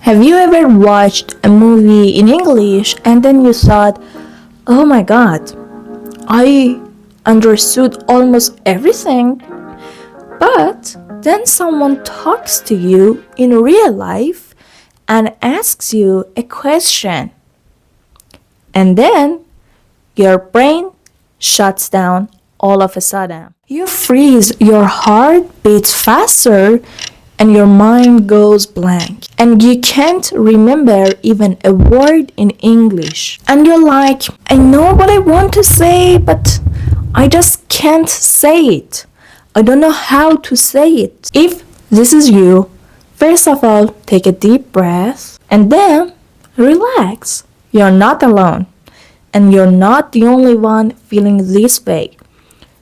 Have you ever watched a movie in English and then you thought, oh my god, I understood almost everything, but then someone talks to you in real life and asks you a question, and then your brain shuts down all of a sudden. You freeze, your heart beats faster, and your mind goes blank. And you can't remember even a word in English. And you're like, I know what I want to say, but I just can't say it. I don't know how to say it. If this is you, first of all, take a deep breath and then relax. You're not alone. And you're not the only one feeling this way.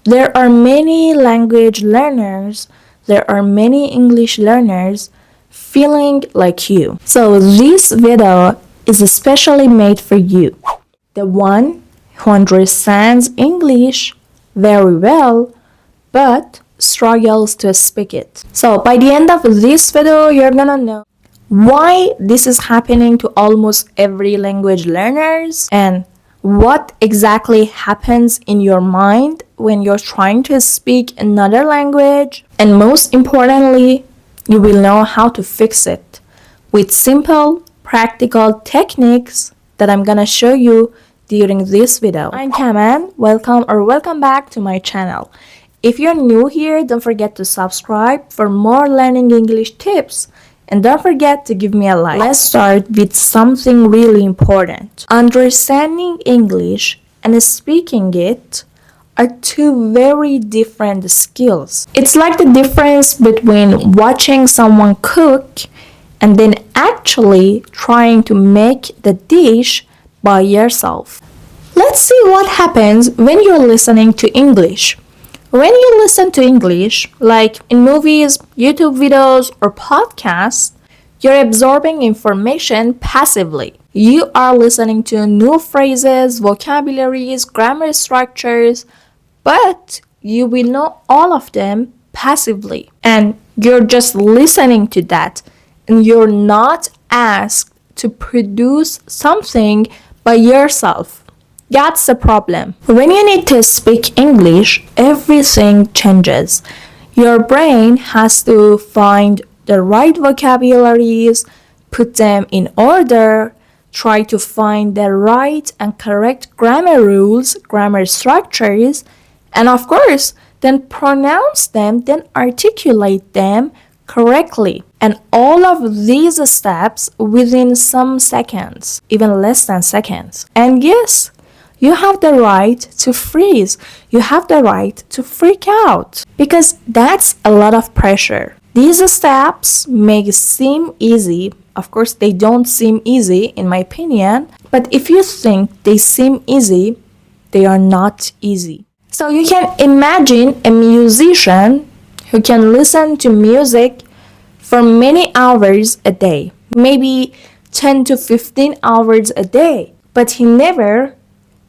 There are many language learners, there are many English learners feeling like you. So this video is especially made for you, the one who understands English very well but struggles to speak it. So by the end of this video, you're gonna know why this is happening to almost every language learners and what exactly happens in your mind when you're trying to speak another language, and most importantly, you will know how to fix it with simple, practical techniques that I'm gonna show you during this video. I'm Kaman, welcome back to my channel. If you're new here, don't forget to subscribe for more learning English tips. And don't forget to give me a like. Let's start with something really important. Understanding English and speaking it are two very different skills. It's like the difference between watching someone cook and then actually trying to make the dish by yourself. Let's see what happens when you're listening to English. When you listen to English, like in movies, YouTube videos, or podcasts, you're absorbing information passively. You are listening to new phrases, vocabularies, grammar structures, but you will know all of them passively. And you're just listening to that, and you're not asked to produce something by yourself. That's the problem. When you need to speak English, everything changes. Your brain has to find the right vocabularies, put them in order, try to find the right and correct grammar rules, grammar structures, and of course, then pronounce them, then articulate them correctly. And all of these steps within some seconds, even less than seconds. And yes, you have the right to freeze. You have the right to freak out because that's a lot of pressure. These steps may seem easy. Of course, they don't seem easy in my opinion, but if you think they seem easy, they are not easy. So you can imagine a musician who can listen to music for many hours a day, maybe 10 to 15 hours a day, but he never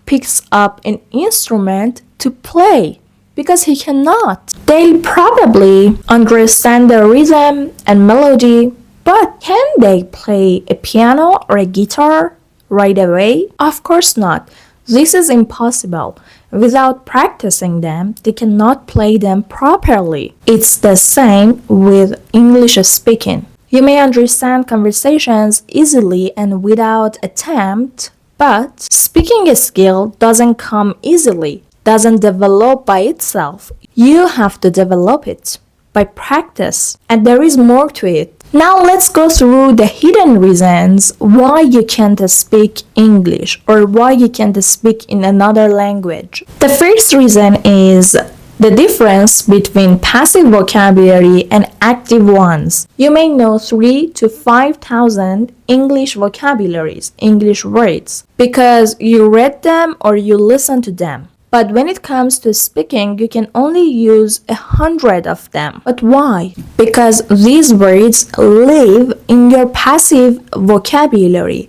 picks up an instrument to play because he cannot. They'll probably understand the rhythm and melody, but can they play a piano or a guitar right away? Of course not. This is impossible. Without practicing them, they cannot play them properly. It's the same with English speaking. You may understand conversations easily and without attempt, but speaking a skill doesn't come easily, doesn't develop by itself. You have to develop it by practice, and there is more to it. Now let's go through the hidden reasons why you can't speak English or why you can't speak in another language. The first reason is the difference between passive vocabulary and active ones. You may know 3,000 to 5,000 English vocabularies, English words, because you read them or you listen to them. But when it comes to speaking, you can only use 100 of them. But why? Because these words live in your passive vocabulary.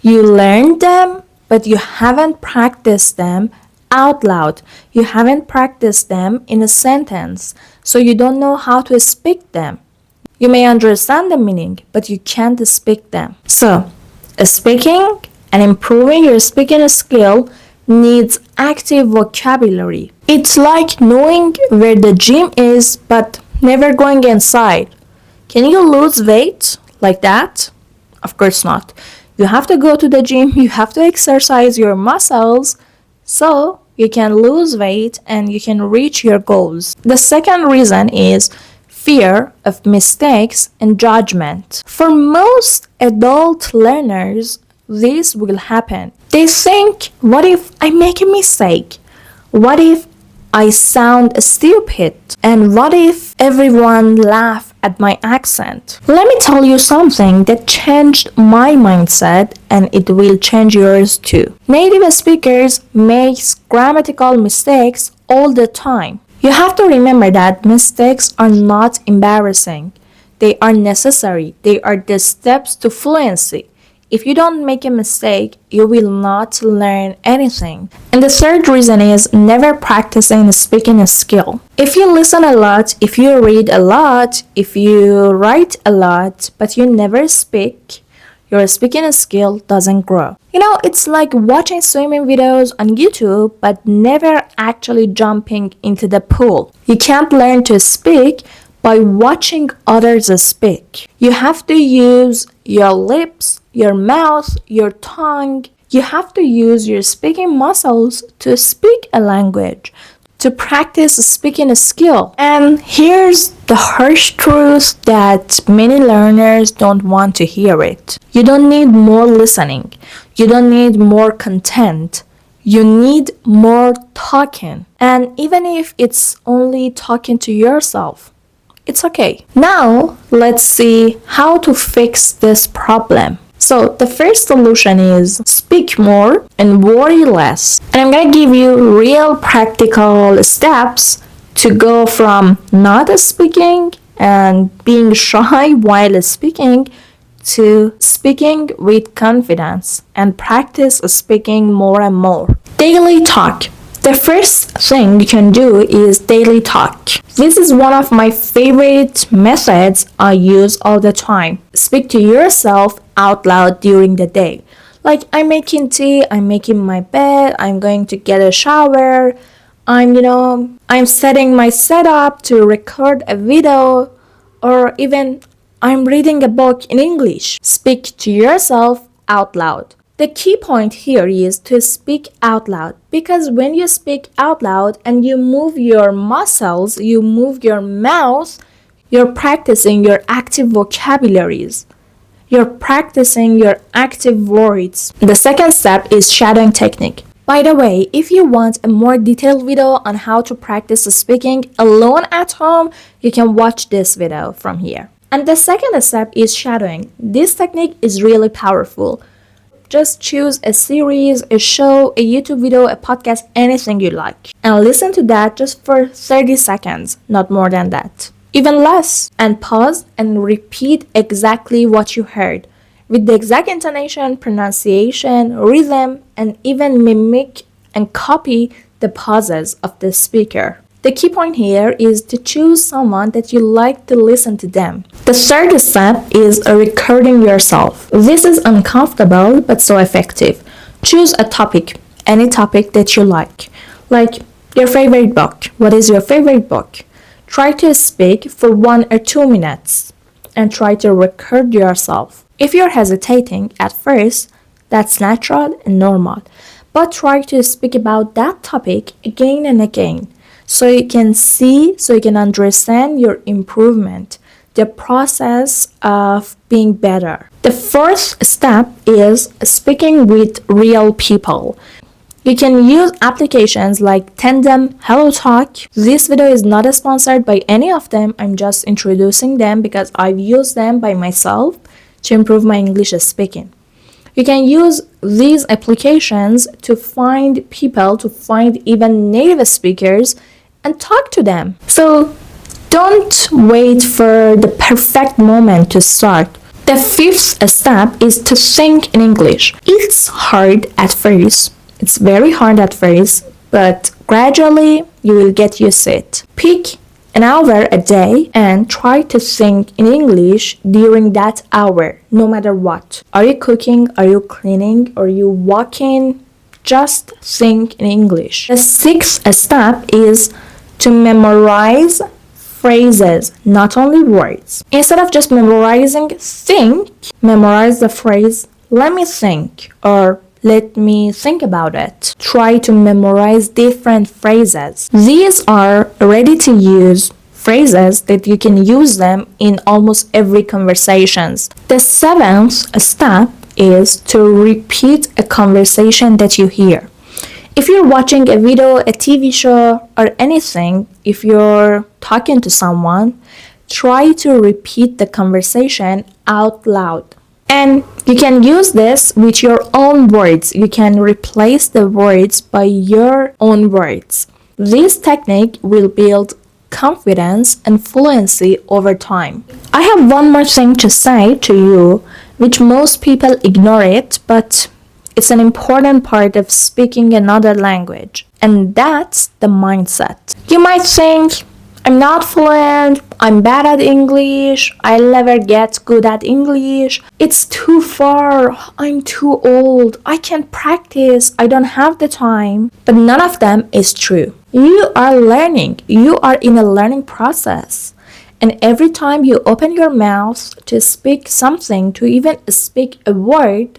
You learned them, but you haven't practiced them out loud. You haven't practiced them in a sentence, so you don't know how to speak them. You may understand the meaning, but you can't speak them. So, speaking and improving your speaking skill needs active vocabulary. It's like knowing where the gym is, but never going inside. Can you lose weight like that? Of course not. You have to go to the gym, you have to exercise your muscles so you can lose weight and you can reach your goals. The second reason is fear of mistakes and judgment. For most adult learners, this will happen. They think, what if I make a mistake? What if I sound stupid? And what if everyone laugh at my accent? Let me tell you something that changed my mindset and it will change yours too. Native speakers make grammatical mistakes all the time. You have to remember that mistakes are not embarrassing. They are necessary. They are the steps to fluency. If you don't make a mistake, you will not learn anything. And the third reason is never practicing speaking a skill. If you listen a lot, if you read a lot, if you write a lot, but you never speak, your speaking skill doesn't grow. You know, it's like watching swimming videos on YouTube, but never actually jumping into the pool. You can't learn to speak by watching others speak. You have to use your lips, your mouth, your tongue. You have to use your speaking muscles to speak a language, to practice speaking a skill. And here's the harsh truth that many learners don't want to hear it. You don't need more listening. You don't need more content. You need more talking. And even if it's only talking to yourself, it's okay. Now, let's see how to fix this problem. So, the first solution is speak more and worry less. And I'm gonna give you real practical steps to go from not speaking and being shy while speaking to speaking with confidence and practice speaking more and more. Daily talk. The first thing you can do is daily talk. This is one of my favorite methods I use all the time. Speak to yourself out loud during the day. Like, I'm making tea, I'm making my bed, I'm going to get a shower, I'm setting my setup to record a video, or even I'm reading a book in English. Speak to yourself out loud. The key point here is to speak out loud, because when you speak out loud and you move your muscles, you move your mouth, you're practicing your active vocabularies. You're practicing your active words. The second step is shadowing technique. By the way, if you want a more detailed video on how to practice speaking alone at home, you can watch this video from here. And the second step is shadowing. This technique is really powerful. Just choose a series, a show, a YouTube video, a podcast, anything you like. And listen to that just for 30 seconds, not more than that. Even less. And pause and repeat exactly what you heard, with the exact intonation, pronunciation, rhythm, and even mimic and copy the pauses of the speaker. The key point here is to choose someone that you like to listen to them. The third step is recording yourself. This is uncomfortable but so effective. Choose a topic, any topic that you like your favorite book. What is your favorite book? Try to speak for 1 or 2 minutes and try to record yourself. If you're hesitating at first, that's natural and normal, but try to speak about that topic again and again. So you can see, so you can understand your improvement, the process of being better. The fourth step is speaking with real people. You can use applications like Tandem, HelloTalk. This video is not sponsored by any of them. I'm just introducing them because I've used them by myself to improve my English speaking. You can use these applications to find people, to find even native speakers and talk to them. So don't wait for the perfect moment to start. The fifth step is to think in English. It's hard at first. It's very hard at first, but gradually you will get used to it. Pick an hour a day and try to think in English during that hour, no matter what. Are you cooking? Are you cleaning? Are you walking? Just think in English. The sixth step is to memorize phrases, not only words. Instead of just memorizing, think, memorize the phrase, let me think, or let me think about it. Try to memorize different phrases. These are ready to use phrases that you can use them in almost every conversations. The seventh step is to repeat a conversation that you hear. If you're watching a video, a TV show, or anything, if you're talking to someone, try to repeat the conversation out loud. And you can use this with your own words. You can replace the words by your own words. This technique will build confidence and fluency over time. I have one more thing to say to you, which most people ignore it, but it's an important part of speaking another language, and that's the mindset. You might think, I'm not fluent, I'm bad at English, I'll never get good at English, it's too far, I'm too old, I can't practice, I don't have the time. But none of them is true. You are learning, you are in a learning process. And every time you open your mouth to speak something, to even speak a word,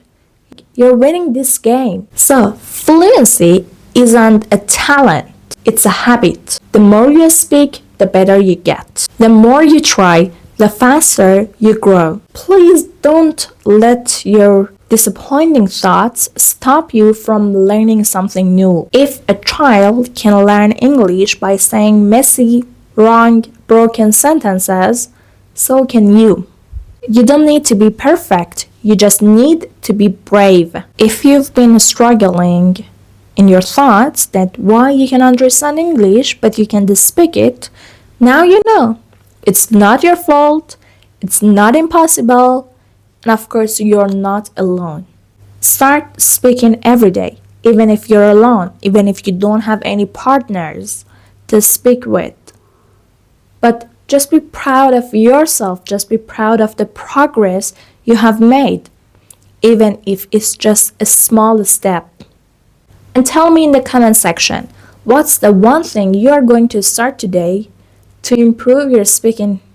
you're winning this game. So, fluency isn't a talent, it's a habit. The more you speak, the better you get. The more you try, the faster you grow. Please don't let your disappointing thoughts stop you from learning something new. If a child can learn English by saying messy, wrong, broken sentences, so can you. You don't need to be perfect, you just need to be brave. If you've been struggling in your thoughts that why you can understand English but you can't speak it, now you know. It's not your fault, it's not impossible, and of course you're not alone. Start speaking every day, even if you're alone, even if you don't have any partners to speak with. But just be proud of yourself, just be proud of the progress you have made, even if it's just a small step. And tell me in the comment section, what's the one thing you are going to start today to improve your speaking